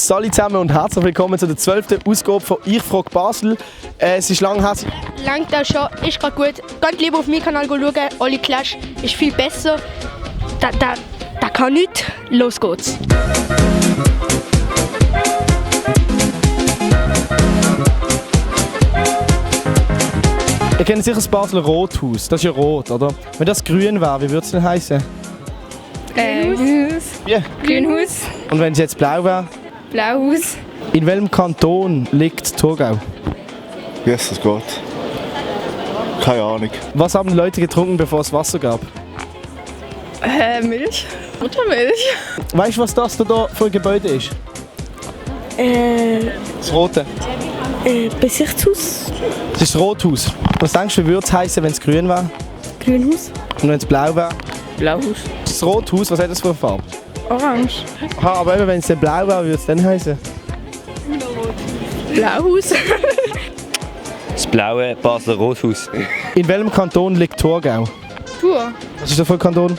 Salut zusammen und herzlich willkommen zu der 12. Ausgabe von «Ich frage Basel». Es ist lang her. Langt auch schon, ist gerade gut. Geht lieber auf meinen Kanal schauen, Oli Clash ist viel besser. Da kann nichts. Los geht's. Ihr kennt sicher das Basler Rothaus, das ist ja rot, oder? Wenn das grün wäre, wie würde es denn heißen? Grünhaus. Ja. Grünhaus. Und wenn es jetzt blau wäre? Blauhaus. In welchem Kanton liegt Thurgau? Yes, das geht. Keine Ahnung. Was haben die Leute getrunken, bevor es Wasser gab? Milch. Muttermilch. Weißt du, was das da für ein Gebäude ist? Das Rote. Besichtshaus. Das ist das Rothaus. Was denkst du, wie würde es heißen, wenn es grün wäre? Grünhaus. Und wenn es blau wäre? Blauhaus. Das Rothaus, was hat das für eine Farbe? Orange. Aha, aber eben, wenn es dann blau wäre, wie würde es dann heißen? Blauhaus. Das blaue Basler Rothaus. In welchem Kanton liegt Thurgau? Tour. Was ist das für ein Kanton?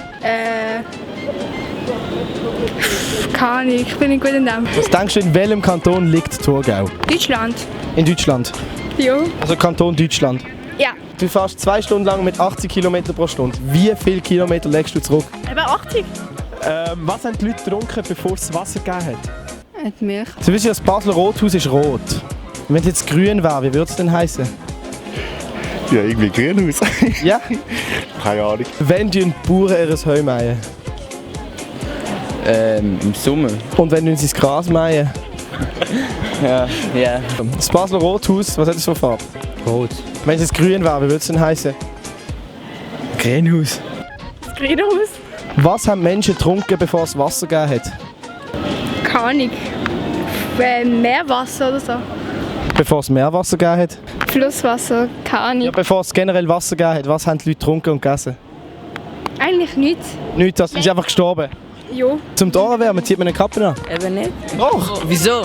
Keine Ahnung, ich bin nicht gut in dem. Was denkst du, in welchem Kanton liegt Thurgau? Deutschland. In Deutschland. Jo. Also Kanton Deutschland. Ja. Du fährst 2 Stunden lang mit 80 km pro Stunde. Wie viele Kilometer legst du zurück? Aber 80. Was haben die Leute getrunken, bevor es Wasser gegeben hat? Die Milch. Sie wissen ja, das Basler Rothaus ist rot. Wenn es jetzt grün wäre, wie würde es denn heißen? Ja, irgendwie Grünhaus. Ja? Keine Ahnung. Wenn die Bauern ihr Heu mähen? Im Sommer. Und wenn sie ins Gras mähen? Ja. Das Basler Rothaus, was hat das für eine Farbe? Rot. Wenn es jetzt grün wäre, wie würde es denn heißen? Grünhaus. Das Grünhaus. Was haben Menschen getrunken, bevor es Wasser gegeben hat? Keine Ahnung. Meerwasser oder so. Bevor es Meerwasser gegeben hat? Flusswasser. Keine Ahnung. Ja, bevor es generell Wasser gegeben hat, was haben die Leute getrunken und gegessen? Eigentlich nichts. Nichts, also sind sie einfach gestorben. Jo. Zum die Ohren wärmen zieht man eine Kappe an. Eben nicht. Doch! Wieso?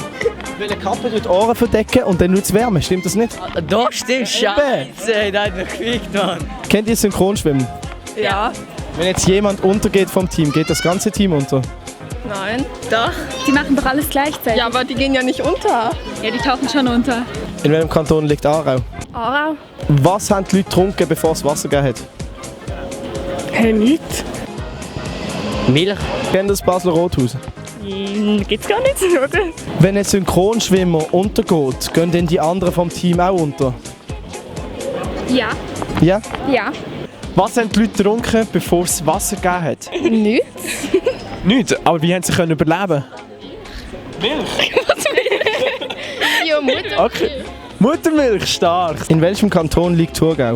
Weil eine Kappe die Ohren verdecken und dann nur es wärmen, stimmt das nicht? Doch, stimmt. Scheiße, da hat mich gefickt, Mann. Kennt ihr Synchronschwimmen? Ja. Wenn jetzt jemand untergeht vom Team, geht das ganze Team unter? Nein. Doch. Die machen doch alles gleichzeitig. Ja, aber die gehen ja nicht unter. Ja, die tauchen schon unter. In welchem Kanton liegt Aarau? Aarau. Was haben die Leute getrunken, bevor es Wasser gegeben hat? Nichts. Milch. Kennt ihr das Basler Rothaus? Gibt's gar nichts, oder? Wenn ein Synchronschwimmer untergeht, gehen dann die anderen vom Team auch unter? Ja. Ja? Ja. Was haben die Leute getrunken, bevor es Wasser gegeben hat? Nichts. Nichts, aber wie haben sie können überleben? Ja, Mutter. Okay. Muttermilch, stark. In welchem Kanton liegt Thurgau?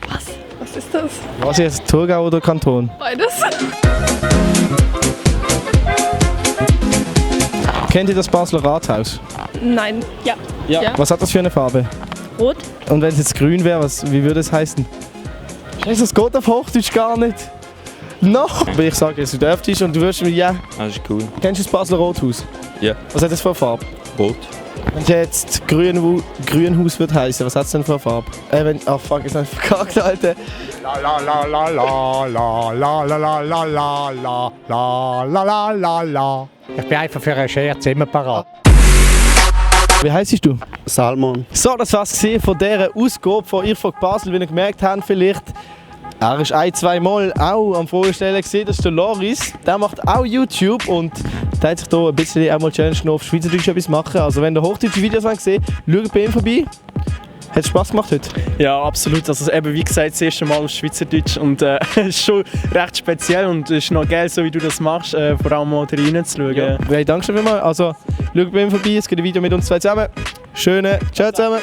Was ist das? Was ist jetzt, Thurgau oder Kanton? Beides. Kennt ihr das Basler Rathaus? Nein. Ja. Ja. Was hat das für eine Farbe? Rot. Und wenn es jetzt grün wäre, wie würde es heißen? Scheiße, das geht auf Hochdeutsch gar nicht. Noch! Aber ich sage jetzt, du dürftest und du wirst mir ja. Das ist cool. Kennst du das Basler Rothaus? Ja. Was hat das für eine Farbe? Rot. Wenn es jetzt Grünhaus wird heißen, was hat es denn für eine Farbe? Fuck, jetzt hab ich verkackt, Alter. La la la la la la la la la la la la la la la la. Ich bin einfach für einen Scherz immer parat. Wie heisst du? Salmon. So, das war's gesehen von dieser Ausgabe von «Ich frage Basel». Wie ihr gemerkt habt, vielleicht, er ist 1-2 Mal auch am Vorstellen gesehen, das ist der Loris. Der macht auch YouTube und der hat sich hier ein bisschen auch mal Challenge genommen, auf Schweizerdeutsch etwas machen. Also wenn ihr hochdeutsche Videos gesehen wollt, schaut bei ihm vorbei. Hat es Spass gemacht heute? Ja, absolut. Also eben, wie gesagt, das erste Mal auf Schweizerdeutsch und es ist schon recht speziell und es ist noch geil, so wie du das machst, vor allem mal reinzuschauen. Ja. Hey, danke schon vielmals. Also schaut bei ihm vorbei, es gibt ein Video mit uns zwei zusammen. Schöne Ciao zusammen.